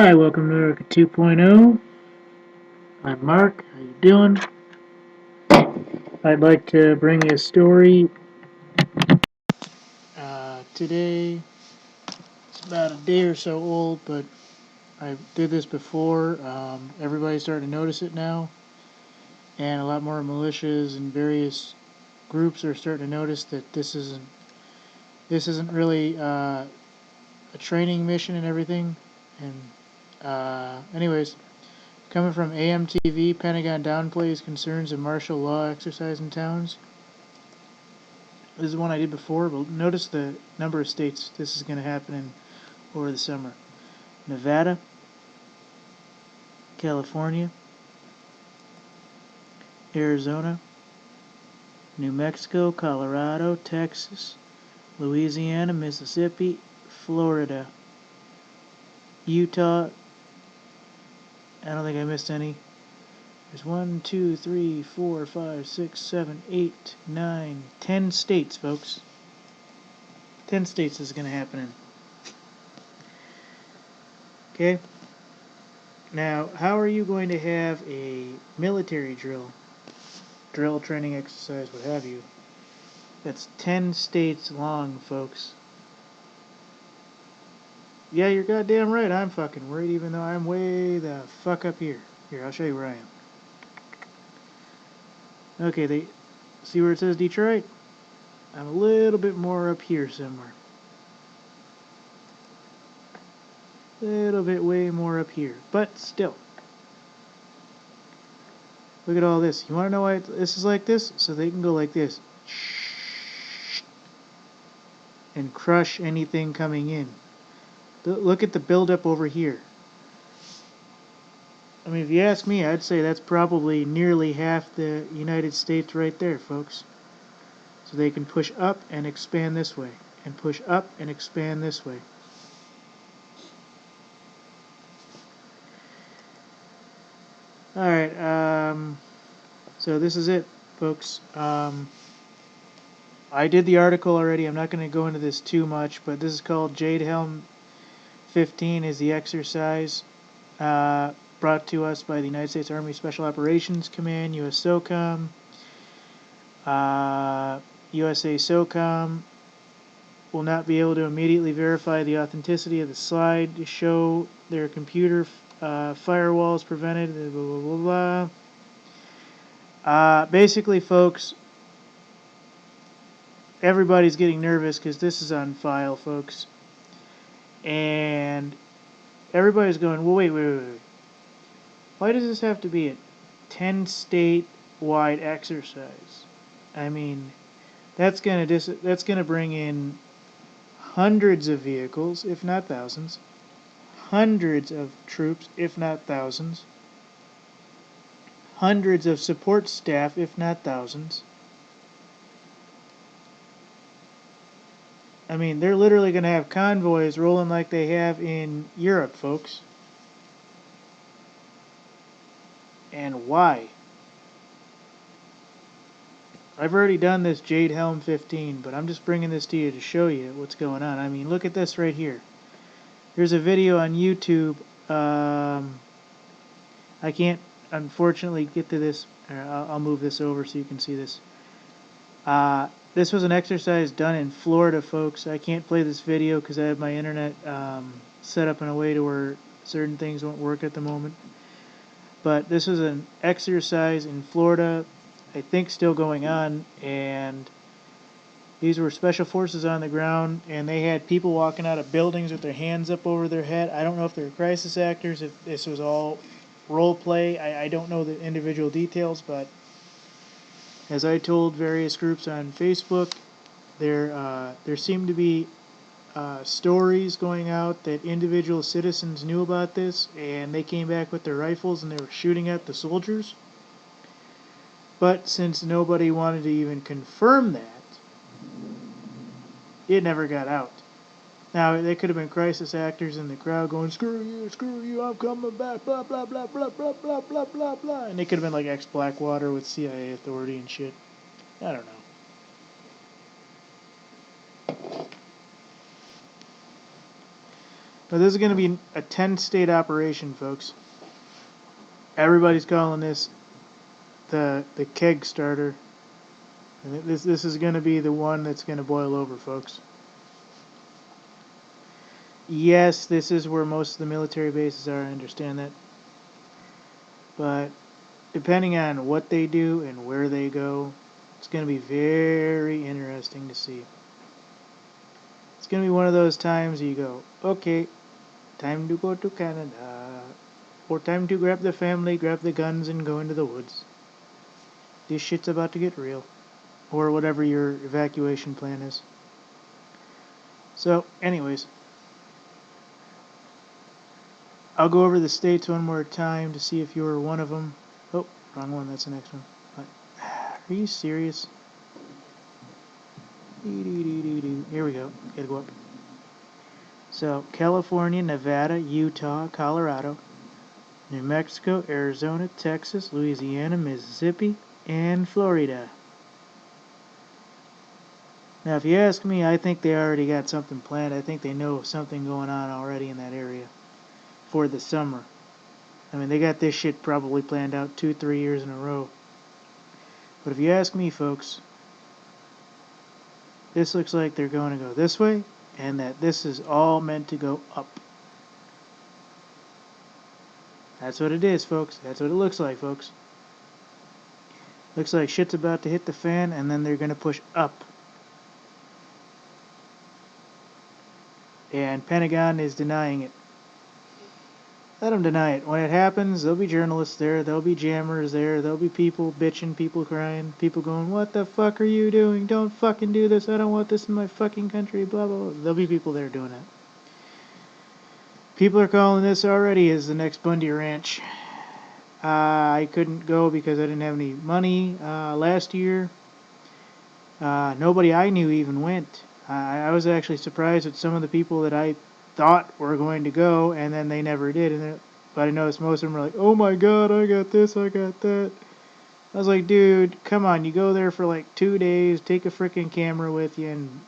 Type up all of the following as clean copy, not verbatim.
Hi, welcome to America 2.0. I'm Mark. How you doing? I'd like to bring you a story. Today, it's about a day or so old, but I did this before. Everybody's starting to notice it now, and a lot more militias and various groups are starting to notice that this isn't really a training mission and everything. And anyways. Coming from AMTV, Pentagon downplays concerns of martial law exercise in towns. This is one I did before, but notice the number of states this is going to happen in over the summer. Nevada, California, Arizona, New Mexico, Colorado, Texas, Louisiana, Mississippi, Florida, Utah. I don't think I missed any. There's 1, 2, 3, 4, 5, 6, 7, 8, 9, 10 states, folks. 10 states this is going to happen in. Okay? Now, how are you going to have a military drill, training exercise, what have you, that's 10 states long, folks? Yeah, you're goddamn right, I'm fucking worried, even though I'm way the fuck up here. Here, I'll show you where I am. Okay, see where it says Detroit? I'm a little bit more up here somewhere. A little bit way more up here, but still. Look at all this. You want to know why this is like this? So they can go like this and crush anything coming in. Look at the buildup over here. I mean, if you ask me, I'd say that's probably nearly half the United States right there, folks. So they can push up and expand this way, and push up and expand this way. Alright, so this is it, folks. I did the article already. I'm not going to go into this too much, but this is called Jade Helm 15 is the exercise brought to us by the United States Army Special Operations Command, US SOCOM. USA SOCOM will not be able to immediately verify the authenticity of the slide to show their computer firewalls prevented, blah, blah, blah, blah. Basically, folks, everybody's getting nervous because this is on file, folks. And everybody's going, well, wait. Why does this have to be a 10-state-wide exercise? I mean, that's gonna bring in hundreds of vehicles, if not thousands. Hundreds of troops, if not thousands. Hundreds of support staff, if not thousands. I mean, they're literally going to have convoys rolling like they have in Europe, folks. And why? I've already done this Jade Helm 15, but I'm just bringing this to you to show you what's going on. I mean, look at this right here. There's a video on YouTube. I can't, unfortunately, get to this. I'll move this over so you can see this. This was an exercise done in Florida, folks. I can't play this video because I have my internet set up in a way to where certain things won't work at the moment. But this was an exercise in Florida, I think still going on, and these were special forces on the ground, and they had people walking out of buildings with their hands up over their head. I don't know if they're crisis actors, if this was all role play. I don't know the individual details, but as I told various groups on Facebook, there seemed to be stories going out that individual citizens knew about this, and they came back with their rifles and they were shooting at the soldiers. But since nobody wanted to even confirm that, it never got out. Now, they could have been crisis actors in the crowd going, screw you, I'm coming back, blah, blah, blah, blah, blah, blah, blah, blah, blah. And they could have been like ex-Blackwater with CIA authority and shit. I don't know. But this is going to be a 10-state operation, folks. Everybody's calling this the keg starter. And this is going to be the one that's going to boil over, folks. Yes, this is where most of the military bases are, I understand that. But depending on what they do and where they go, it's going to be very interesting to see. It's going to be one of those times you go, okay, time to go to Canada. Or time to grab the family, grab the guns, and go into the woods. This shit's about to get real. Or whatever your evacuation plan is. So, anyways. I'll go over the states one more time to see if you were one of them. Oh, wrong one, that's the next one. Are you serious? Here we go. Gotta go up. So, California, Nevada, Utah, Colorado, New Mexico, Arizona, Texas, Louisiana, Mississippi, and Florida. Now, if you ask me, I think they already got something planned. I think they know something going on already in that area for the summer. I mean, they got this shit probably planned out 2-3 years in a row. But if you ask me, folks, this looks like they're going to go this way, and that this is all meant to go up. That's what it is, folks. That's what it looks like, folks. Looks like shit's about to hit the fan, and then they're going to push up. And Pentagon is denying it. Let them deny it. When it happens, there'll be journalists there, there'll be jammers there, there'll be people bitching, people crying, people going, what the fuck are you doing? Don't fucking do this. I don't want this in my fucking country, blah, blah, blah. There'll be people there doing it. People are calling this already as the next Bundy Ranch. I couldn't go because I didn't have any money last year. Nobody I knew even went. I was actually surprised at some of the people that I thought were going to go, and then they never did. But I noticed most of them were like, oh my god, I got this, I got that. I was like, dude, come on, you go there for like 2 days, take a freaking camera with you, and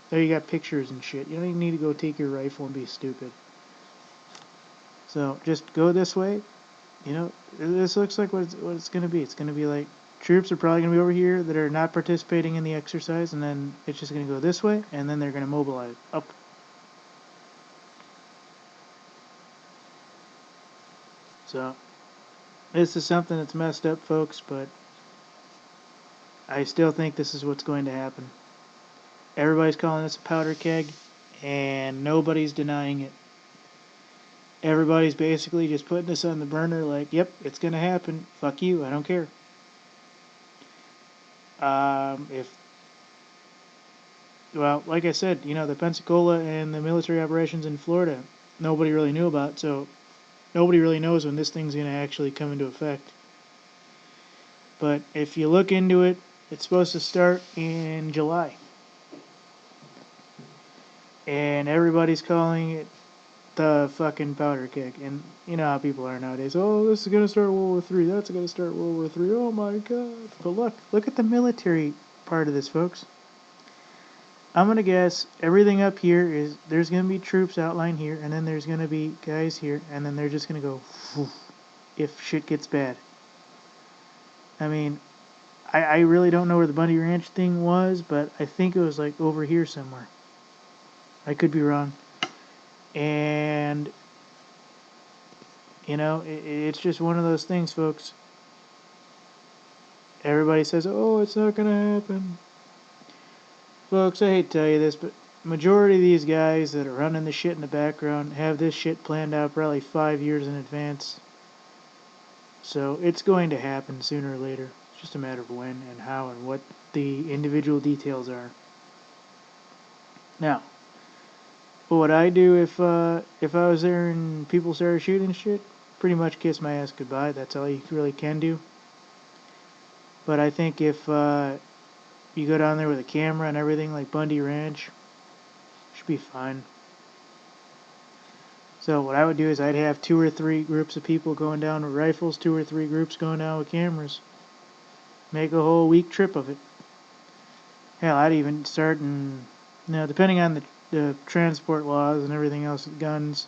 there you got pictures and shit. You don't even need to go take your rifle and be stupid. So just go this way. You know, this looks like what it's going to be. It's going to be like troops are probably going to be over here that are not participating in the exercise, and then it's just going to go this way, and then they're going to mobilize up. So, this is something that's messed up, folks, but I still think this is what's going to happen. Everybody's calling this a powder keg, and nobody's denying it. Everybody's basically just putting this on the burner like, yep, it's going to happen. Fuck you, I don't care. Well, like I said, you know, the Pensacola and the military operations in Florida, nobody really knew about, so nobody really knows when this thing's going to actually come into effect. But if you look into it, it's supposed to start in July. And everybody's calling it the fucking powder keg. And you know how people are nowadays. Oh, this is going to start World War III. That's going to start World War III. Oh my god. But look at the military part of this, folks. I'm going to guess everything up here is there's going to be troops outlined here, and then there's going to be guys here, and then they're just going to go whoosh, if shit gets bad. I mean, I really don't know where the Bundy Ranch thing was, but I think it was like over here somewhere. I could be wrong. And, you know, it's just one of those things, folks. Everybody says, oh, it's not going to happen. Folks, I hate to tell you this, but majority of these guys that are running the shit in the background have this shit planned out probably 5 years in advance. So it's going to happen sooner or later. It's just a matter of when and how and what the individual details are. Now, what would I do if I was there and people started shooting shit? Pretty much kiss my ass goodbye. That's all you really can do. But I think if you go down there with a camera and everything like Bundy Ranch, should be fine. So what I would do is I'd have 2 or 3 groups of people going down with rifles, 2 or 3 groups going down with cameras. Make a whole week trip of it. Hell, I'd even start in, you know, depending on the transport laws and everything else with guns.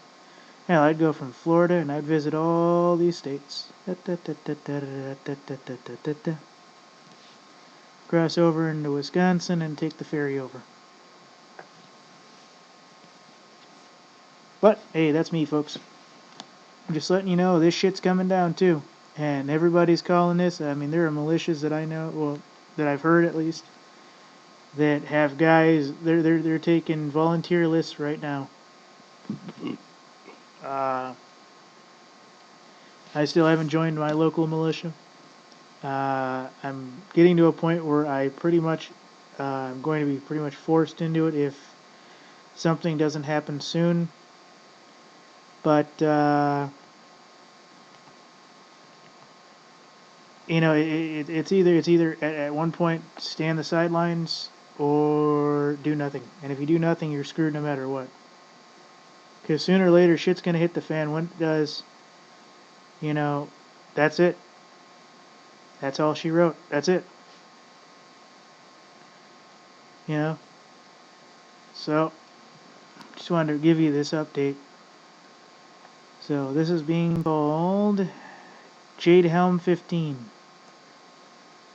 Hell, I'd go from Florida and I'd visit all these states. Cross over into Wisconsin and take the ferry over. But, hey, that's me, folks. I'm just letting you know this shit's coming down, too. And everybody's calling this. I mean, there are militias that I know, well, that I've heard at least, that have guys, they're taking volunteer lists right now. I still haven't joined my local militia. I'm getting to a point where I pretty much, I'm going to be pretty much forced into it if something doesn't happen soon. But, you know, it's either at one point stay on the sidelines or do nothing. And if you do nothing, you're screwed no matter what. Because sooner or later, shit's gonna hit the fan. When it does, you know, that's it. That's all she wrote. That's it. You know? So, just wanted to give you this update. So, this is being called Jade Helm 15.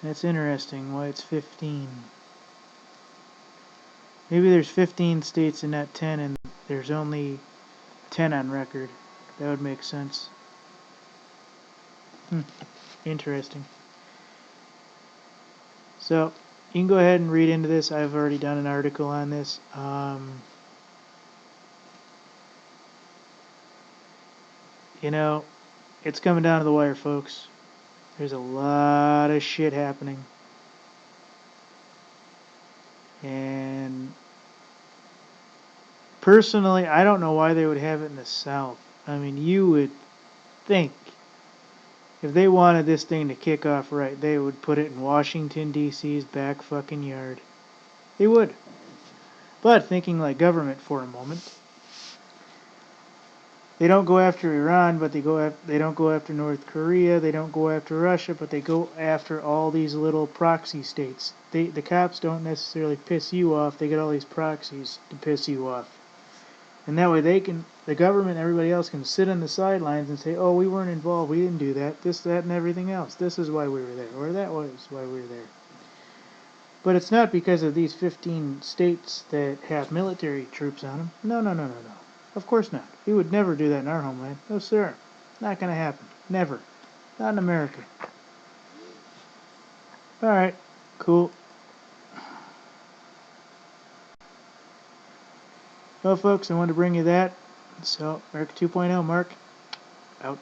That's interesting why it's 15. Maybe there's 15 states and not 10, and there's only 10 on record. That would make sense. Interesting. So, you can go ahead and read into this. I've already done an article on this. You know, it's coming down to the wire, folks. There's a lot of shit happening. And personally, I don't know why they would have it in the South. I mean, you would think if they wanted this thing to kick off right, they would put it in Washington, D.C.'s back fucking yard. They would. But thinking like government for a moment, they don't go after Iran, but they don't go after North Korea, they don't go after Russia, but they go after all these little proxy states. The cops don't necessarily piss you off, they get all these proxies to piss you off. And that way the government and everybody else can sit on the sidelines and say, oh, we weren't involved, we didn't do that, this, that, and everything else. This is why we were there, or that was why we were there. But it's not because of these 15 states that have military troops on them. No. Of course not. We would never do that in our homeland. No, sir. Not going to happen. Never. Not in America. Alright. Cool. Well, folks, I wanted to bring you that. So, America 2.0, Mark, out.